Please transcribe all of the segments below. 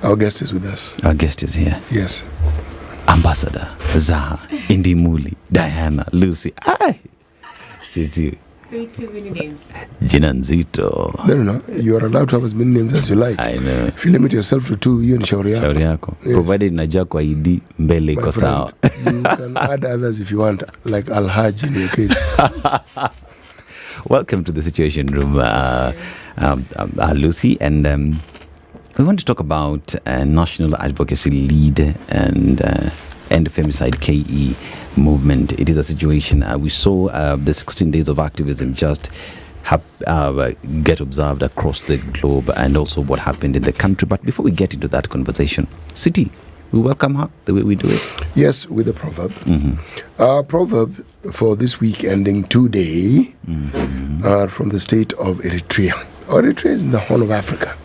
Our guest is with us. Our guest is here. Yes. Ambassador Zaha Indimuli, Diana, Lucy. Aye. City. Too many names. Jina nzito. No. You are allowed to have as many names as you like. I know. If you limit yourself to 2, hiyo ni shauri yako. Shauri yako. Yes. Provided najua kwa ID mbele iko sawa. You can add others if you want, like Al-Hajj in your case. Welcome to the Situation Room, Lucy. And we want to talk about National Advocacy Lead and Femicide KE movement. It is a situation we saw the 16 days of activism just get observed across the globe, and also what happened in the country. But before we get into that conversation, City, we welcome her the way we do it. Yes, with a proverb. Mm-hmm. Our proverb for this week ending today from the state of Eritrea. Eritrea is in the Horn of Africa.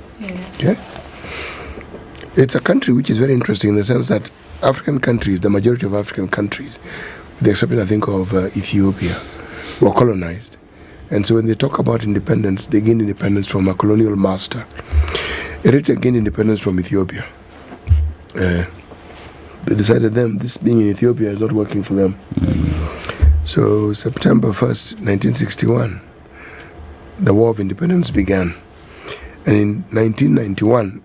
Yeah. It's a country which is very interesting in the sense that African countries, the majority of African countries, with the exception, I think, of Ethiopia, were colonized. And so when they talk about independence, they gain independence from a colonial master. Eritrea gained independence from Ethiopia. They decided this being in Ethiopia is not working for them. So September 1st, 1961, the War of Independence began. And in 1991,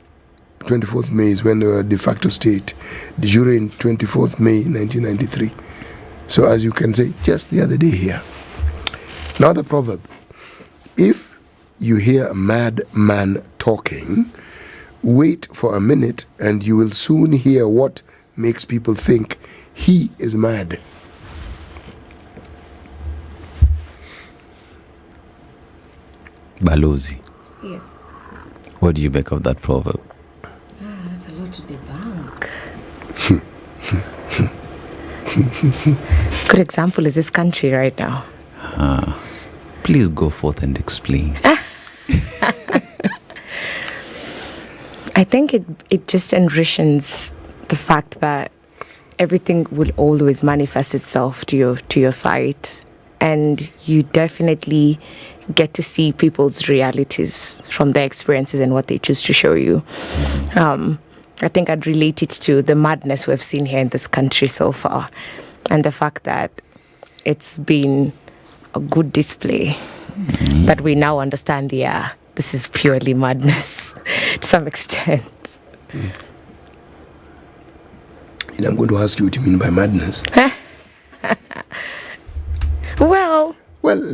24th May is when they were de facto state, de jure in 24th May 1993. So as you can say, just the other day here. Now the proverb, if you hear a mad man talking, wait for a minute and you will soon hear what makes people think he is mad. Balozi. Yes. What do you make of that proverb? That's a lot to debunk. Good example is this country right now. Please go forth and explain. I think it just enriches the fact that everything will always manifest itself to your sight, and you definitely get to see people's realities from their experiences and what they choose to show you. I think I'd relate it to the madness we've seen here in this country so far, and the fact that it's been a good display that we now understand, this is purely madness to some extent. And I'm going to ask you what you mean by madness. Well,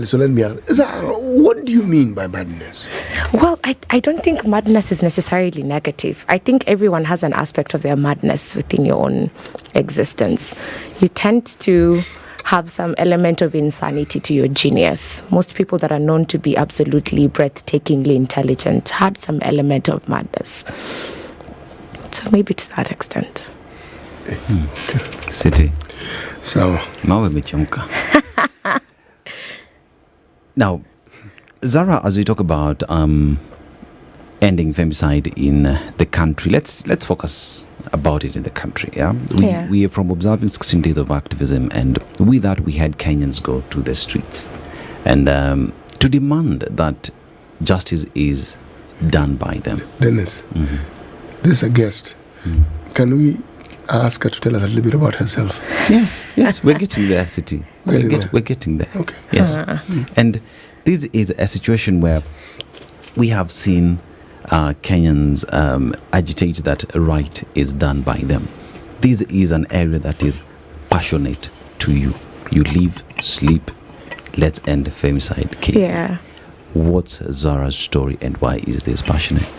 so let me ask, what do you mean by madness? Well, I don't think madness is necessarily negative. I think everyone has an aspect of their madness within your own existence. You tend to have some element of insanity to your genius. Most people that are known to be absolutely breathtakingly intelligent had some element of madness. So maybe to that extent. City. So, Mawe mechemka. Now, Zara, as we talk about ending femicide in the country, let's focus about it in the country. We are from observing 16 days of activism, and with that we had Kenyans go to the streets and to demand that justice is done by them. Dennis, this is a guest. Can we ask her to tell us a little bit about herself? Yes, we're getting there, City. We're getting there. Okay. Yes. And this is a situation where we have seen Kenyans agitate that right is done by them. This is an area that is passionate to you. You live, sleep, let's end femicide case. Yeah. What's Zara's story and why is this passionate?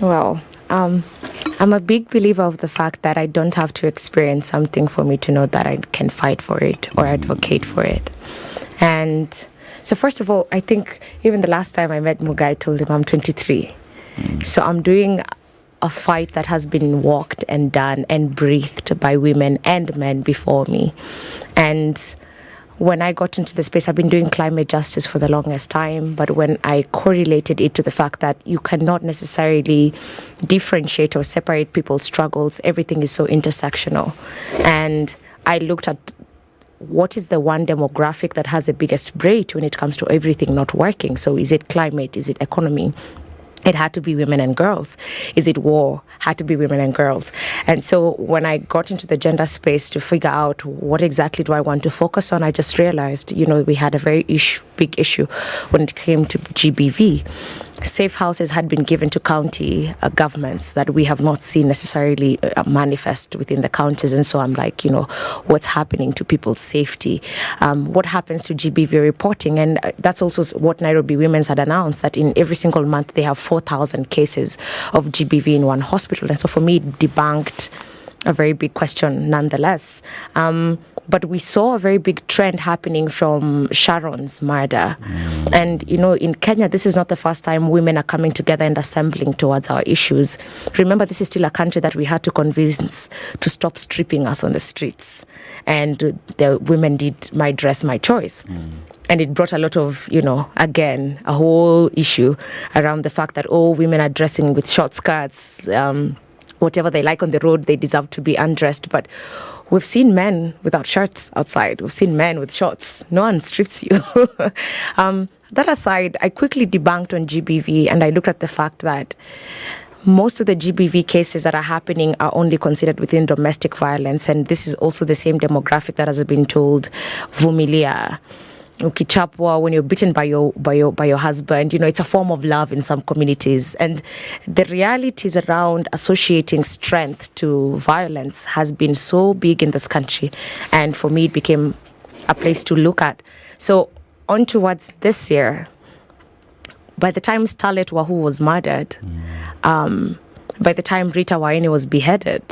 Well, I'm a big believer of the fact that I don't have to experience something for me to know that I can fight for it or advocate for it. And so first of all, I think even the last time I met Muga, I told him I'm 23. So I'm doing a fight that has been walked and done and breathed by women and men before me. And when I got into the space, I've been doing climate justice for the longest time, but when I correlated it to the fact that you cannot necessarily differentiate or separate people's struggles, everything is so intersectional. And I looked at what is the one demographic that has the biggest weight when it comes to everything not working. So is it climate? Is it economy? It had to be women and girls. Is it war? Had to be women and girls. And so when I got into the gender space to figure out what exactly do I want to focus on, I just realized, we had a very big issue when it came to GBV. Safe houses had been given to county governments that we have not seen necessarily manifest within the counties. And so I'm like, what's happening to people's safety? What happens to GBV reporting? And that's also what Nairobi Women's had announced, that in every single month they have 4,000 cases of GBV in one hospital. And so for me, it debunked a very big question nonetheless. But we saw a very big trend happening from Sharon's murder. And, in Kenya, this is not the first time women are coming together and assembling towards our issues. Remember, this is still a country that we had to convince to stop stripping us on the streets. And the women did My Dress, My Choice. And it brought a lot of, again, a whole issue around the fact that, women are dressing with short skirts, whatever they like on the road, they deserve to be undressed. But we've seen men without shirts outside. We've seen men with shorts. No one strips you. That aside, I quickly debunked on GBV, and I looked at the fact that most of the GBV cases that are happening are only considered within domestic violence. And this is also the same demographic that has been told, vumilia. Ukichapwa, when you're beaten by your husband, it's a form of love in some communities. And the realities around associating strength to violence has been so big in this country. And for me, it became a place to look at. So on towards this year, by the time Starlet Wahu was murdered, by the time Rita Waini was beheaded,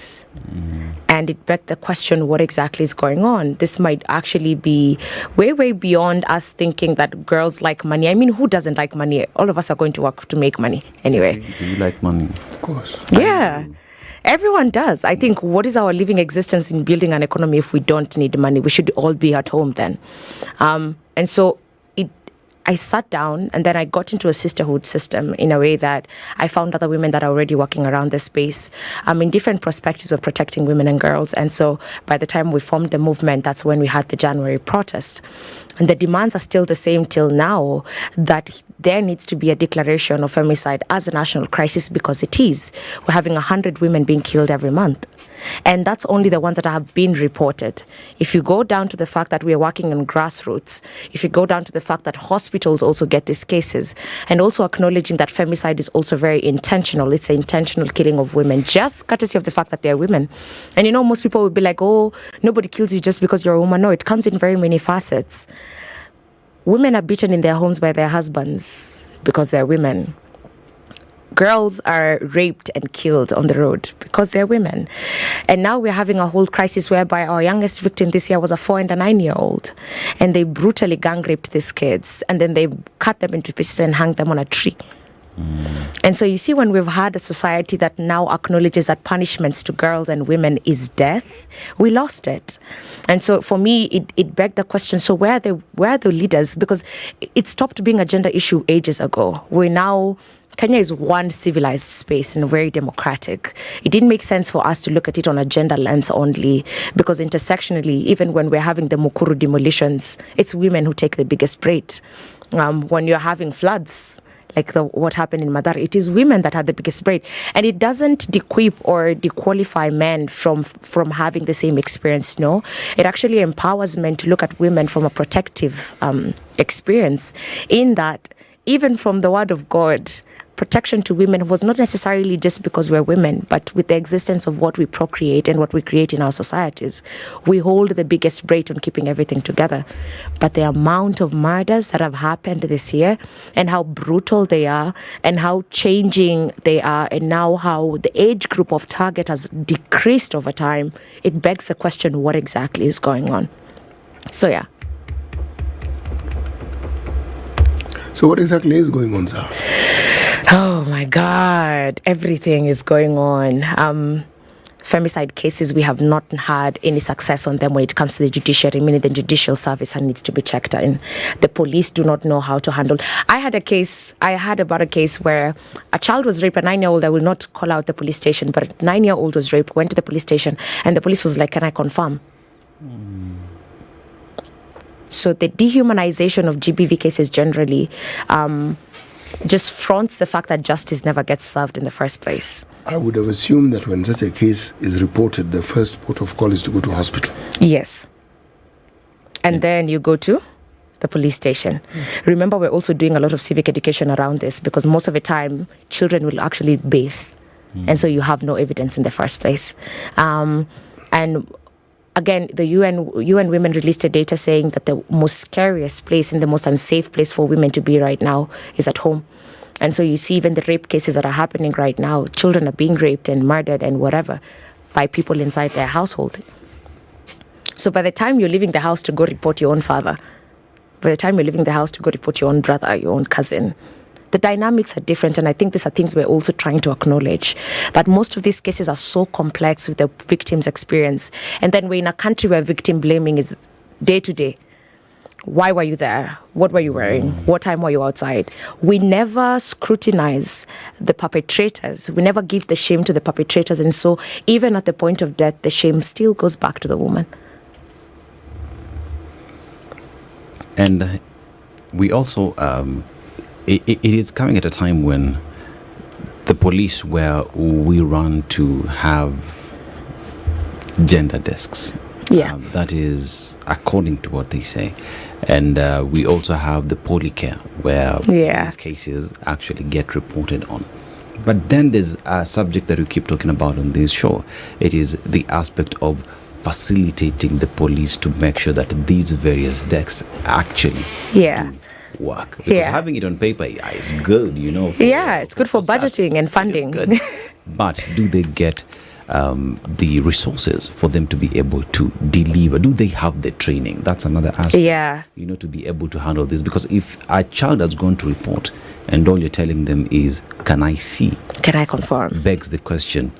and it begged the question, what exactly is going on? This might actually be way, way beyond us thinking that girls like money. I mean, who doesn't like money? All of us are going to work to make money anyway. Do you like money? Of course. Yeah. Everyone does. I think, what is our living existence in building an economy if we don't need money? We should all be at home then. And so I sat down, and then I got into a sisterhood system in a way that I found other women that are already working around this space in different perspectives of protecting women and girls. And so by the time we formed the movement, that's when we had the January protest. And the demands are still the same till now, that there needs to be a declaration of femicide as a national crisis, because it is. We're having 100 women being killed every month. And that's only the ones that have been reported. If you go down to the fact that we are working on grassroots, if you go down to the fact that hospitals also get these cases, and also acknowledging that femicide is also very intentional. It's an intentional killing of women, just courtesy of the fact that they're women. And most people would be like, nobody kills you just because you're a woman. No, it comes in very many facets. Women are beaten in their homes by their husbands because they're women. Girls are raped and killed on the road because they're women. And now we're having a whole crisis whereby our youngest victim this year was a 4 and a 9-year-old. And they brutally gang raped these kids. And then they cut them into pieces and hung them on a tree. And so you see, when we've had a society that now acknowledges that punishments to girls and women is death, we lost it. And so for me, it begged the question, so where are the leaders? Because it stopped being a gender issue ages ago. Kenya is one civilized space and very democratic. It didn't make sense for us to look at it on a gender lens only, because intersectionally, even when we're having the Mukuru demolitions, it's women who take the biggest rate. When you're having floods, like what happened in Madar, it is women that had the biggest rate. And it doesn't dequip or dequalify men from having the same experience, no. It actually empowers men to look at women from a protective experience, in that even from the word of God, protection to women was not necessarily just because we're women, but with the existence of what we procreate and what we create in our societies. We hold the biggest weight on keeping everything together. But the amount of murders that have happened this year, and how brutal they are, and how changing they are, and now how the age group of target has decreased over time, it begs the question, what exactly is going on? So yeah. So what exactly is going on, Zaha? Oh my God, everything is going on. Femicide cases, we have not had any success on them when it comes to the judiciary, meaning the judicial service needs to be checked in. The police do not know how to handle. I had about a case where a child was raped, a 9-year-old, I will not call out the police station, but a 9-year-old was raped, went to the police station, and the police was like, can I confirm? So the dehumanization of GBV cases generally just fronts the fact that justice never gets served in the first place. I would have assumed that when such a case is reported, the first port of call is to go to hospital. Yes. And then you go to the police station. Remember, we're also doing a lot of civic education around this, because most of the time, children will actually bathe. And so you have no evidence in the first place. And again, the UN Women released a data saying that the most scariest place and the most unsafe place for women to be right now is at home. And so you see even the rape cases that are happening right now, children are being raped and murdered and whatever by people inside their household. So by the time you're leaving the house to go report your own father, by the time you're leaving the house to go report your own brother, your own cousin, the dynamics are different. And I think these are things we're also trying to acknowledge, that most of these cases are so complex with the victim's experience. And then we're in a country where victim blaming is day to day. Why were you there? What were you wearing? What time were you outside? We never scrutinize the perpetrators. We never give the shame to the perpetrators. And so even at the point of death, the shame still goes back to the woman. And we also, it is coming at a time when the police, where we run to have gender desks. Yeah. That is according to what they say. And we also have the polycare, where these cases actually get reported on. But then there's a subject that we keep talking about on this show. It is the aspect of facilitating the police to make sure that these various decks actually do work. Because having it on paper is good, you know. It's good for budgeting and funding. But do they get the resources for them to be able to deliver? Do they have the training? That's another aspect. You know, to be able to handle this. Because if a child has gone to report and all you're telling them is, can I see? Can I confirm? Begs the question,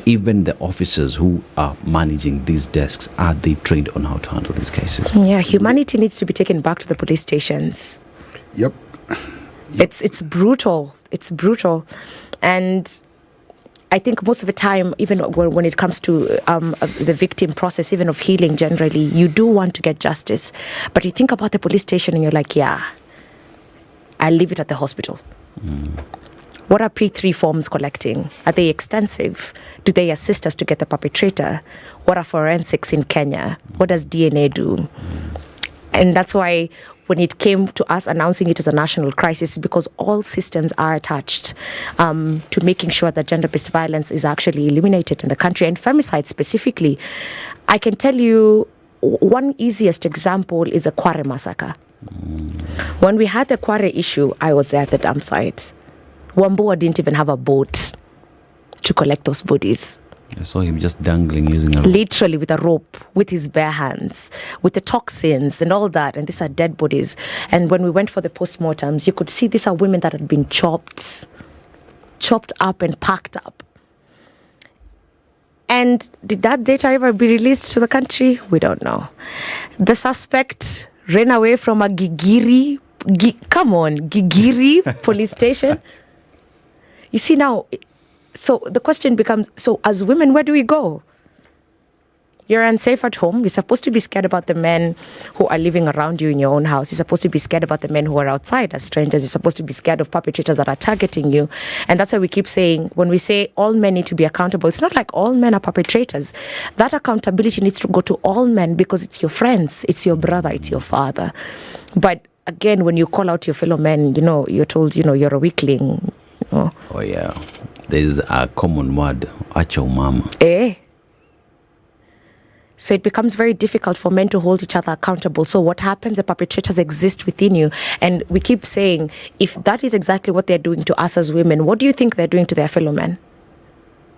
even the officers who are managing these desks, are they trained on how to handle these cases? Yeah, humanity needs to be taken back to the police stations. Yep. It's brutal. It's brutal. And I think most of the time, even when it comes to the victim process, even of healing generally, you do want to get justice. But you think about the police station and you're like, I'll leave it at the hospital. What are P3 forms collecting? Are they extensive? Do they assist us to get the perpetrator? What are forensics in Kenya? What does DNA do? And that's why when it came to us announcing it as a national crisis, because all systems are attached to making sure that gender-based violence is actually eliminated in the country, and femicide specifically. I can tell you one easiest example is the Kware massacre. When we had the Kware issue, I was there at the dump site. Wambua didn't even have a boat to collect those bodies. I saw him just dangling using a rope. Literally with a rope, with his bare hands, with the toxins and all that. And these are dead bodies. And when we went for the postmortems, you could see these are women that had been chopped up and packed up. And did that data ever be released to the country? We don't know. The suspect ran away from a Gigiri police station. You see now, so the question becomes, so as women, where do we go? You're unsafe at home. You're supposed to be scared about the men who are living around you in your own house. You're supposed to be scared about the men who are outside as strangers. You're supposed to be scared of perpetrators that are targeting you. And that's why we keep saying, when we say all men need to be accountable, it's not like all men are perpetrators. That accountability needs to go to all men, because it's your friends, it's your brother, it's your father. But again, when you call out your fellow men, you know, you're told, you know, you're a weakling. You know. Oh, yeah. There's a common word, acha umama. So it becomes very difficult for men to hold each other accountable. So what happens? The perpetrators exist within you. And we keep saying, if that is exactly what they're doing to us as women, what do you think they're doing to their fellow men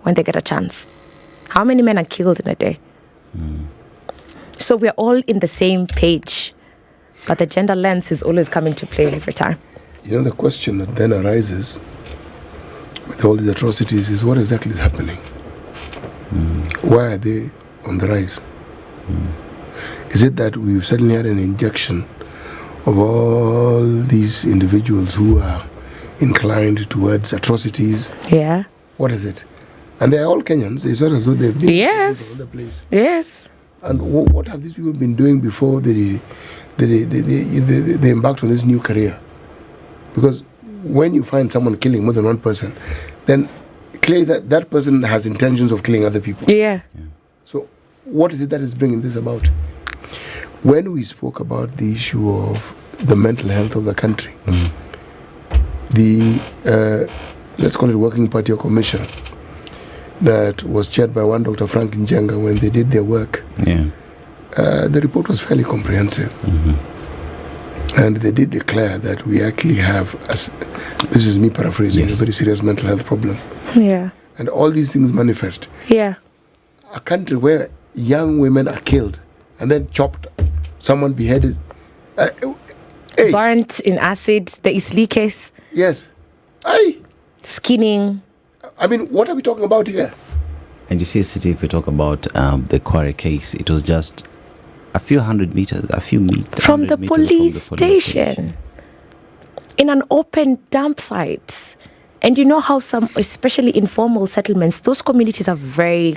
when they get a chance? How many men are killed in a day? So we're all in the same page. But the gender lens is always coming to play every time. You know, the question that then arises with all these atrocities is, what exactly is happening? Why are they on the rise? Is it that we've suddenly had an injection of all these individuals who are inclined towards atrocities? Yeah. What is it? And they're all Kenyans. It's not as though they've been yes. from another place. Yes. And what have these people been doing before they embarked on this new career? Because when you find someone killing more than one person, then clearly that person has intentions of killing other people. Yeah. So what is it that is bringing this about? When we spoke about the issue of the mental health of the country, the let's call it Working Party or Commission that was chaired by one Dr. Frank Njenga, when they did their work, the report was fairly comprehensive. And they did declare that we actually have, this is me paraphrasing, a very serious mental health problem. Yeah. And all these things manifest. Yeah. A country where young women are killed and then chopped, someone beheaded. Hey. Burnt in acid, the Isli case. Yes. Aye. Skinning. I mean, what are we talking about here? And you see, City, if we talk about the Quarry case, it was just a few hundred meters, from the police station. In an open dump site. And you know how some, especially informal settlements, those communities are very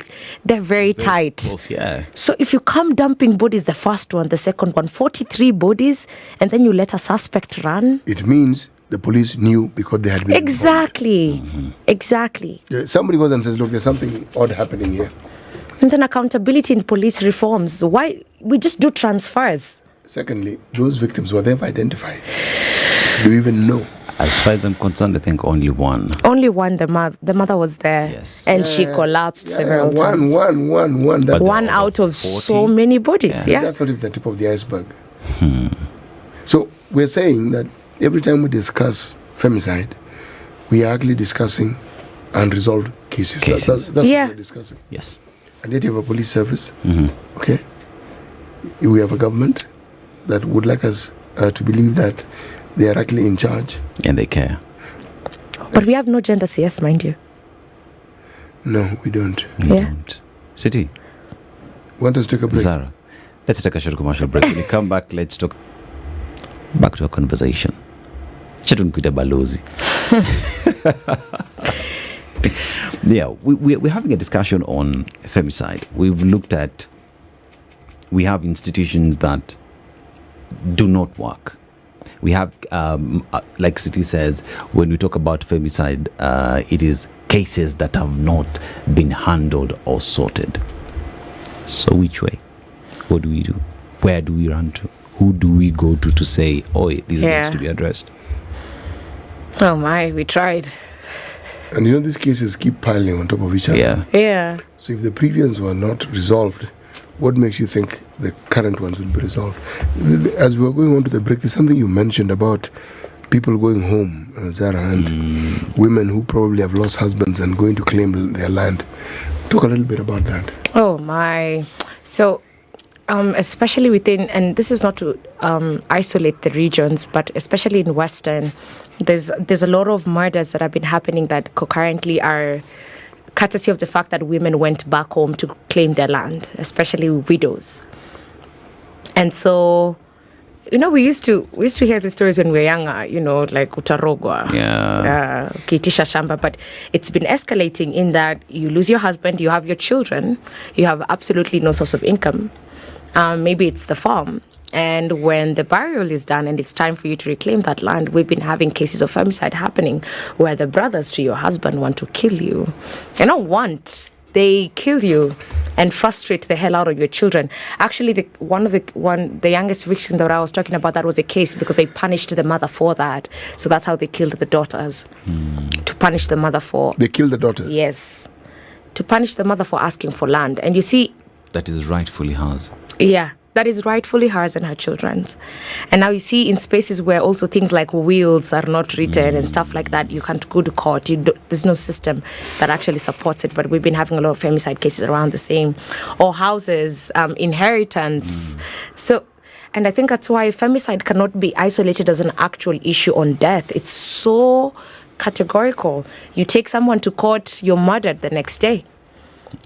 tight. Close, yeah. So if you come dumping bodies, the first one, the second one, 43 bodies, and then you let a suspect run. It means the police knew because they had been Exactly. Exactly. Somebody goes and says, look, there's something odd happening here. And then accountability in police reforms. Why? We just do transfers. Secondly, those victims, were they ever identified? Do you even know? As far as I'm concerned, I think only one. Only one, the mother was there. Yes. And she collapsed several times. One. But one out of 40? So many bodies, yeah. That's not even the tip of the iceberg. So we're saying that every time we discuss femicide, we are actually discussing unresolved cases. That's what we're discussing. Yes. And yet you have a police service, okay? We have a government that would like us to believe that they are actually in charge. And they care. But we have no gender CS, mind you. No, we don't. We don't. City. Want us to take a break? Zara, let's take a short commercial break. When we come back, let's talk back to our conversation. Chetunkuita balozi. Yeah, we're having a discussion on femicide. We've looked at, we have institutions that do not work. We have, like City says, when we talk about femicide, it is cases that have not been handled or sorted. So which way? What do we do? Where do we run to? Who do we go to say, oh, this needs to be addressed? Oh my, we tried. And you know, these cases keep piling on top of each other. Yeah. So if the previous were not resolved, what makes you think the current ones will be resolved? As we were going on to the break, there's something you mentioned about people going home, Zara, and women who probably have lost husbands and going to claim their land. Talk a little bit about that. Oh my. So especially within, and this is not to isolate the regions, but especially in Western, there's a lot of murders that have been happening that concurrently are courtesy of the fact that women went back home to claim their land, especially widows. And so, you know, we used to hear the stories when we were younger, you know, like utarogwa, kiitisha shamba, but it's been escalating in that you lose your husband, you have your children, you have absolutely no source of income. Maybe it's the farm. And when the burial is done and it's time for you to reclaim that land, we've been having cases of femicide happening where the brothers to your husband want to kill you. They don't want, they kill you and frustrate the hell out of your children. Actually, the youngest victim that I was talking about, that was a case because they punished the mother for that. So that's how they killed the daughters, to punish the mother for... They killed the daughters? Yes. To punish the mother for asking for land. And you see... That is rightfully hers. Yeah. That is rightfully hers and her children's. And now you see in spaces where also things like wills are not written and stuff like that, you can't go to court. There's no system that actually supports it. But we've been having a lot of femicide cases around the same. Or houses, inheritance. So, and I think that's why femicide cannot be isolated as an actual issue on death. It's so categorical. You take someone to court, you're murdered the next day.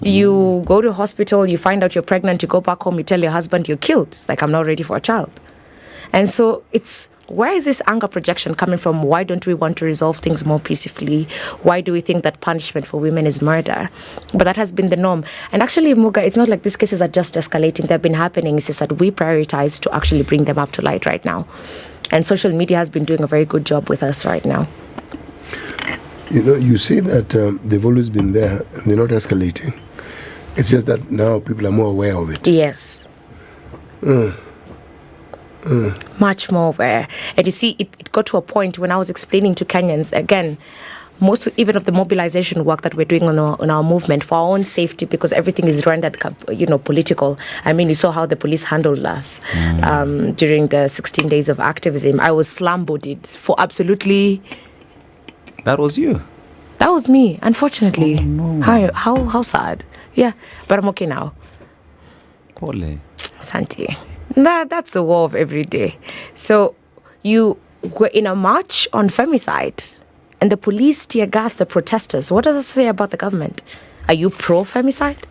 You go to hospital, you find out you're pregnant, you go back home, you tell your husband you're killed. It's like, I'm not ready for a child. And so it's, where is this anger projection coming from? Why don't we want to resolve things more peacefully? Why do we think that punishment for women is murder? But that has been the norm. And actually, Muga, it's not like these cases are just escalating. They've been happening. It's just that we prioritize to actually bring them up to light right now. And social media has been doing a very good job with us right now. You know, you say that they've always been there and they're not escalating. It's just that now people are more aware of it. Yes. Much more aware. And you see, it got to a point when I was explaining to Kenyans, again, most even of the mobilization work that we're doing on our movement for our own safety, because everything is rendered, political. I mean, you saw how the police handled us during the 16 days of activism. I was slam-bodied for absolutely... That was you? That was me, unfortunately. Oh, no. How sad. Yeah, but I'm okay now. Pole. Santi. That's the war of every day. So you were in a march on Femicide, and the police tear gas the protesters. What does it say about the government? Are you pro-Femicide?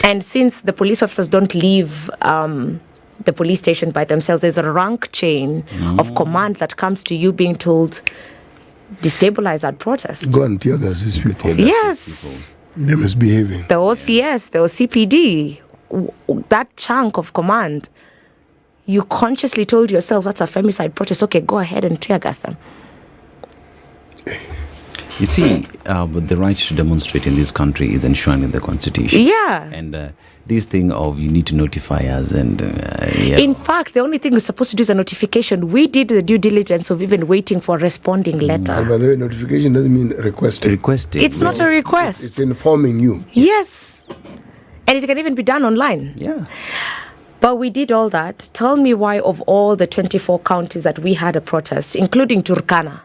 And since the police officers don't leave the police station by themselves, there's a rank chain of command that comes to you being told, destabilize that protest. Go and tear gas these people. Yes. They misbehaving. The OCS, the OCPD, that chunk of command, you consciously told yourself that's a Femicide protest. Okay, go ahead and tear gas them. You see, the right to demonstrate in this country is enshrined in the Constitution. Yeah. And this thing of you need to notify us and... In fact, the only thing we're supposed to do is a notification. We did the due diligence of even waiting for a responding letter. And by the way, notification doesn't mean requesting. Requesting. It's not a request. It's informing you. Yes. And it can even be done online. Yeah. But we did all that. Tell me why of all the 24 counties that we had a protest, including Turkana,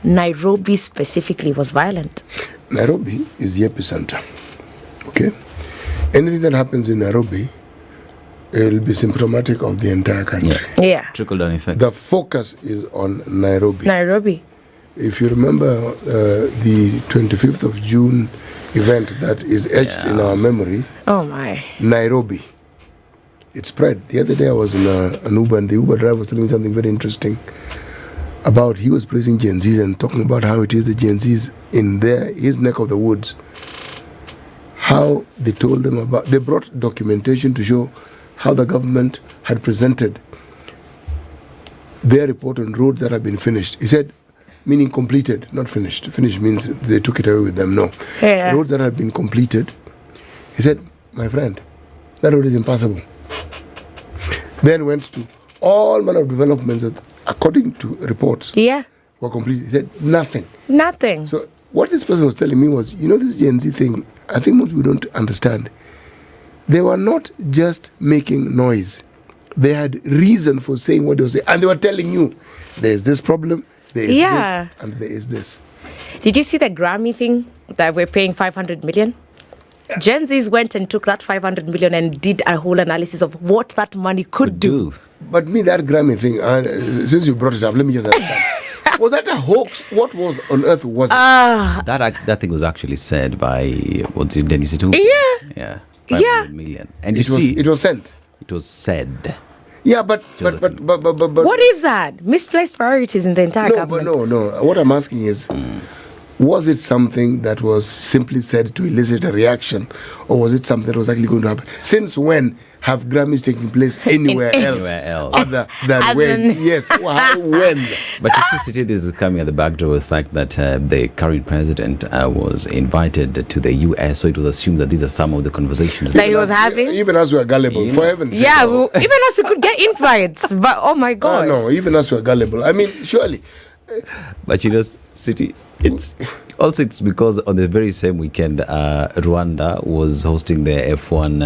Nairobi specifically was violent. Nairobi is the epicenter. Okay? Anything that happens in Nairobi, it will be symptomatic of the entire country. Yeah. Trickle-down effect. The focus is on Nairobi. Nairobi. If you remember the 25th of June event that is etched in our memory, Oh my. Nairobi. It spread. The other day I was in an Uber, and the Uber driver was telling me something very interesting about, he was praising Gen Zs and talking about how it is the Gen Zs in his neck of the woods, how they told them about, they brought documentation to show how the government had presented their report on roads that have been finished. He said, meaning completed, not finished. Finished means they took it away with them. No. Yeah. Roads that have been completed. He said, my friend, that road is impassable. Then went to all manner of developments that, according to reports, were completed. He said, nothing. Nothing. So what this person was telling me was, this Gen Z thing, I think most people don't understand. They were not just making noise. They had reason for saying what they were saying. And they were telling you, there's this problem, there is this, and there is this. Did you see the Grammy thing that we're paying 500 million? Gen Zs went and took that 500 million and did a whole analysis of what that money could do. But me, that Grammy thing, since you brought it up, let me just understand. Was that a hoax? What was on earth was it? That thing was actually said by, what's it, Dennis Itu? Yeah. 500 million. And it was sent. It was said. Yeah, but what is that? Misplaced priorities in the entire government. No. What I'm asking is, was it something that was simply said to elicit a reaction, or was it something that was actually going to happen? Since when have Grammys taken place anywhere else other than when? Yes, when? But you see, this is coming at the backdrop of the fact that the current president was invited to the US, so it was assumed that these are some of the conversations that he was having. Even as we are gullible, for heaven's sake. Yeah, even as we could get invites, but oh my God. No, even as we are gullible. I mean, surely. But City, it's because on the very same weekend, Rwanda was hosting the F1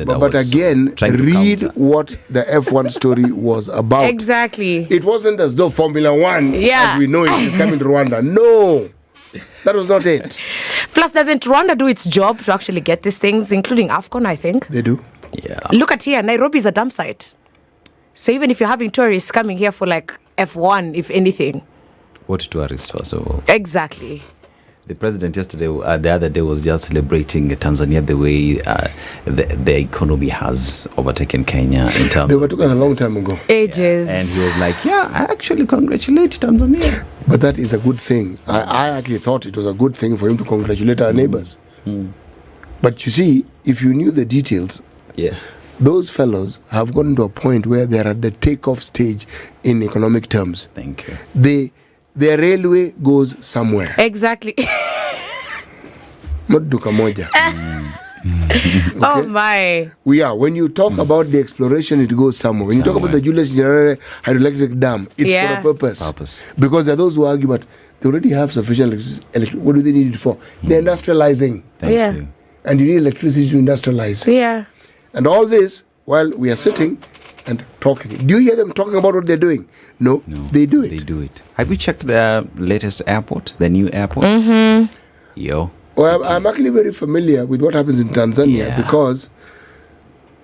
but again, read what the F1 story was about. Exactly. It wasn't as though Formula 1, as we know it, is coming to Rwanda. No, that was not it. Plus, doesn't Rwanda do its job to actually get these things, including AFCON, I think? They do. Yeah. Look at here, Nairobi is a dump site. So even if you're having tourists coming here for like F1, if anything. What tourists, first of all? Exactly. The president yesterday, the other day, was just celebrating Tanzania the way the economy has overtaken Kenya in terms. They were talking a long time ago. Ages. And he was like, I actually congratulate Tanzania. But that is a good thing. I actually thought it was a good thing for him to congratulate our neighbors. But you see, if you knew the details, those fellows have gotten to a point where they are at the takeoff stage in economic terms. Thank you. Their railway goes somewhere. Exactly. Not duka moja. Oh my. When you talk about the exploration, it goes somewhere. When you talk about the Julius Nyerere hydroelectric dam, it's for a purpose. Because there are those who argue, but they already have sufficient electricity. What do they need it for? They're industrializing. Thank you. And you need electricity to industrialize. Yeah. And all this while we are sitting and talking. Do you hear them talking about what they're doing? No, they do it. They do it. Have you checked their latest airport, the new airport? Yo. Well, I'm actually very familiar with what happens in Tanzania because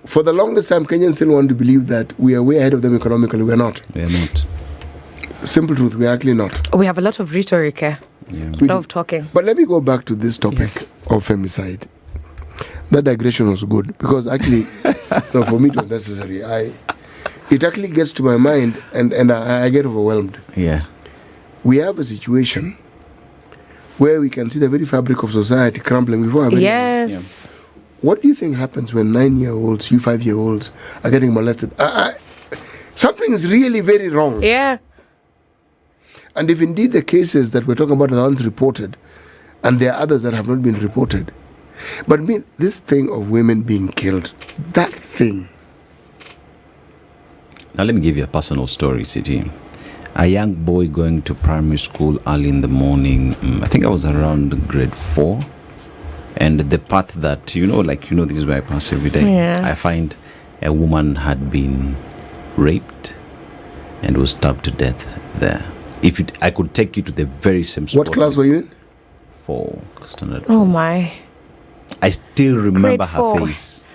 for the longest time, Kenyans still want to believe that we are way ahead of them economically. We're not. We are not. Simple truth, we're actually not. We have a lot of rhetoric here. Yeah. A lot of talking. But let me go back to this topic of femicide. That digression was good because actually, for me it was necessary. It actually gets to my mind and I get overwhelmed. Yeah. We have a situation where we can see the very fabric of society crumbling before our very eyes. Yes. What do you think happens when 9-year-olds, 5-year-olds are getting molested? Something is really very wrong. Yeah. And if indeed the cases that we're talking about are unreported, and there are others that have not been reported, but this thing of women being killed, that thing. Now let me give you a personal story, City. A young boy going to primary school early in the morning, I think I was around grade 4, and the path that, this is where I pass every day. Yeah. I find a woman had been raped and was stabbed to death there. I could take you to the very same spot. What class were you in? 4, standard 4. Oh my. I still remember Grade her 4. face.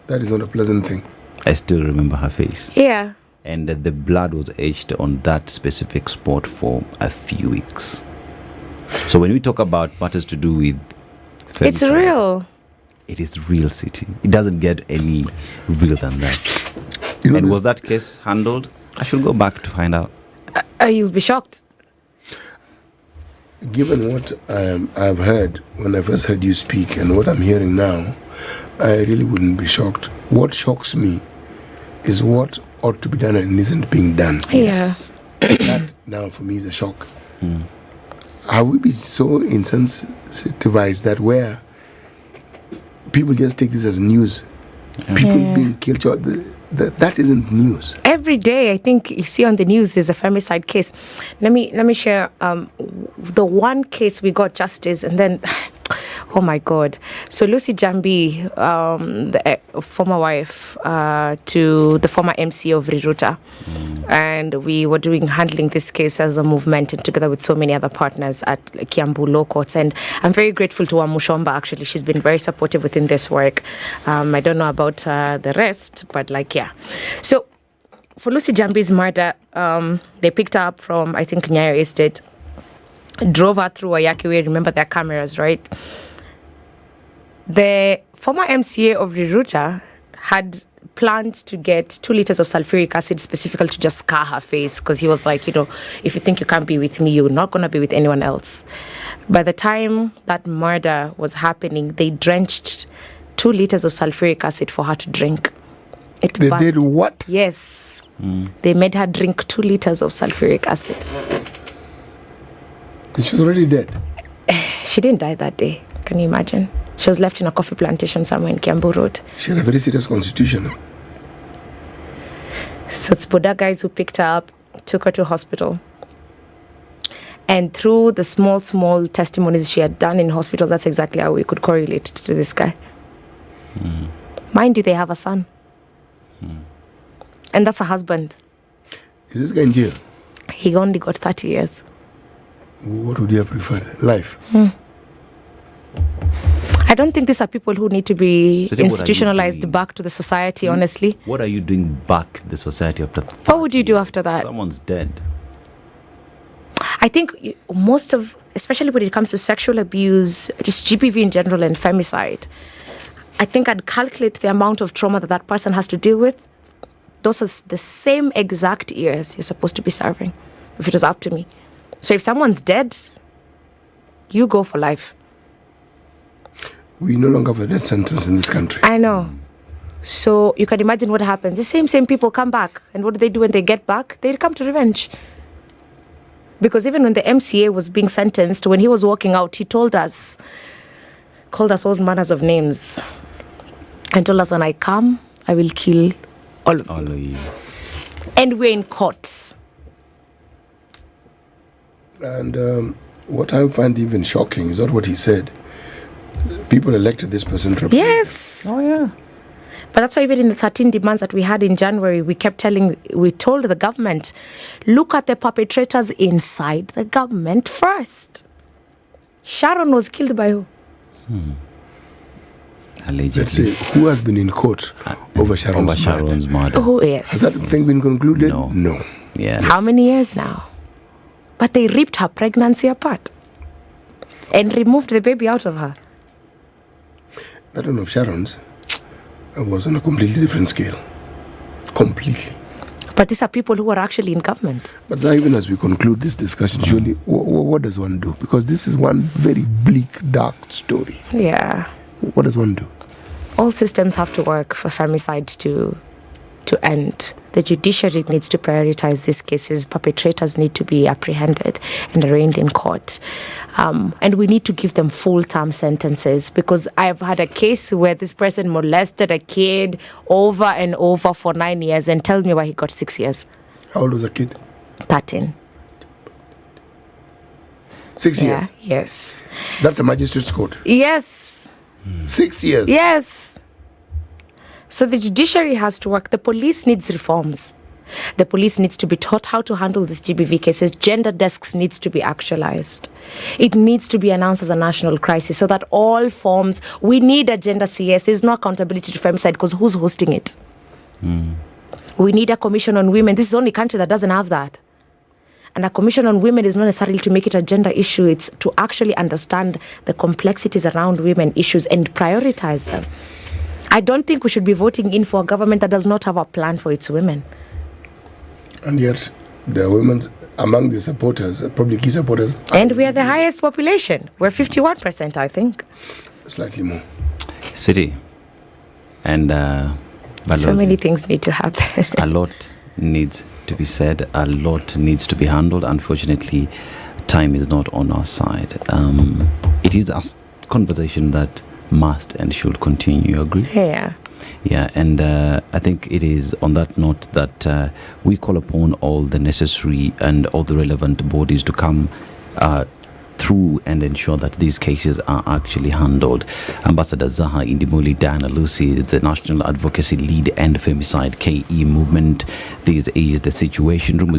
That is not a pleasant thing. I still remember her face. Yeah. And the blood was etched on that specific spot for a few weeks. So when we talk about matters to do with femicide, it's real. It is real, City. It doesn't get any real than that. And was that case handled? I should go back to find out. You'll be shocked. Given what I've heard when I first heard you speak and what I'm hearing now, I really wouldn't be shocked. What shocks me is what ought to be done and isn't being done. Yes. That now for me is a shock. Have we been so insensitivized that where people just take this as news? People being killed, that isn't news. Every day, I think you see on the news is a femicide case. Let me share the one case we got justice, and then, oh my God. So Lucy Jambi, the former wife to the former MC of Riruta, and we were handling this case as a movement, and together with so many other partners at Kiambu Law Courts. And I'm very grateful to Wamushomba. Actually, she's been very supportive within this work. I don't know about the rest, but so for Lucy Jambi's murder, they picked her up from, I think, Nyayo Estate, drove her through Ayakiwe. Remember their cameras, right? The former MCA of Riruta had planned to get 2 liters of sulfuric acid specifically to just scar her face, because he was like, if you think you can't be with me, you're not going to be with anyone else. By the time that murder was happening, they drenched 2 liters of sulfuric acid for her to drink. They did what? Yes. They made her drink 2 liters of sulfuric acid. She was already dead. She didn't die that day. Can you imagine? She was left in a coffee plantation somewhere in Kiambu Road. She had a very serious constitution. So it's Buddha guys who picked her up, took her to hospital. And through the small testimonies she had done in hospital, that's exactly how we could correlate to this guy. Mind you, they have a son. And that's a husband. Is this guy in jail? He only got 30 years. What would you have preferred? Life? I don't think these are people who need to be So institutionalized back to the society, honestly. What are you doing back the society after 30 What would you do years? after that? Someone's dead. I think especially when it comes to sexual abuse, just GPV in general and femicide, I think I'd calculate the amount of trauma that person has to deal with. Those are the same exact years you're supposed to be serving, if it was up to me. So if someone's dead, you go for life. We no longer have a death sentence in this country. I know. So you can imagine what happens. The same people come back. And what do they do when they get back? They come to revenge. Because even when the MCA was being sentenced, when he was walking out, he called us all manners of names. And told us, when I come, I will kill all of you. And we're in court. And what I find even shocking is not what he said. People elected this person to Yes. Oh, yeah. But that's why even in the 13 demands that we had in January, we told the government, look at the perpetrators inside the government first. Sharon was killed by who? Allegedly. Let's say, who has been in court over Sharon's murder? Oh, yes. Has that thing been concluded? No. Yeah. How many years now? But they ripped her pregnancy apart and removed the baby out of her. That one of Sharon's was on a completely different scale. Completely. But these are people who are actually in government. But even as we conclude this discussion, surely, what does one do? Because this is one very bleak, dark story. Yeah. What does one do? All systems have to work for femicide to end. The judiciary needs to prioritize these cases. Perpetrators need to be apprehended and arraigned in court. And we need to give them full-term sentences, because I've had a case where this person molested a kid over and over for 9 years, and tell me why he got 6 years. How old was the kid? 13. 6 years? Yes. That's a magistrate's court? Yes. 6 years? Yes. So the judiciary has to work. The police needs reforms. The police needs to be taught how to handle these GBV cases. Gender desks needs to be actualized. It needs to be announced as a national crisis so that all forms, we need a gender CS. There's no accountability to femicide because who's hosting it? We need a commission on women. This is the only country that doesn't have that. And a commission on women is not necessarily to make it a gender issue. It's to actually understand the complexities around women issues and prioritize them. I don't think we should be voting in for a government that does not have a plan for its women. And yet, the women among the supporters, probably key supporters. And we are the highest population. We're 51%, I think. Slightly more. City. And so many things need to happen. A lot needs to be said. A lot needs to be handled. Unfortunately, time is not on our side. It is a conversation that must and should continue. You agree? Yeah, and I think it is on that note that we call upon all the necessary and all the relevant bodies to come through and ensure that these cases are actually handled. Ambassador Zaha Indimuli Diana Lucy is the National Advocacy Lead and Femicide KE movement. This is the Situation Room. We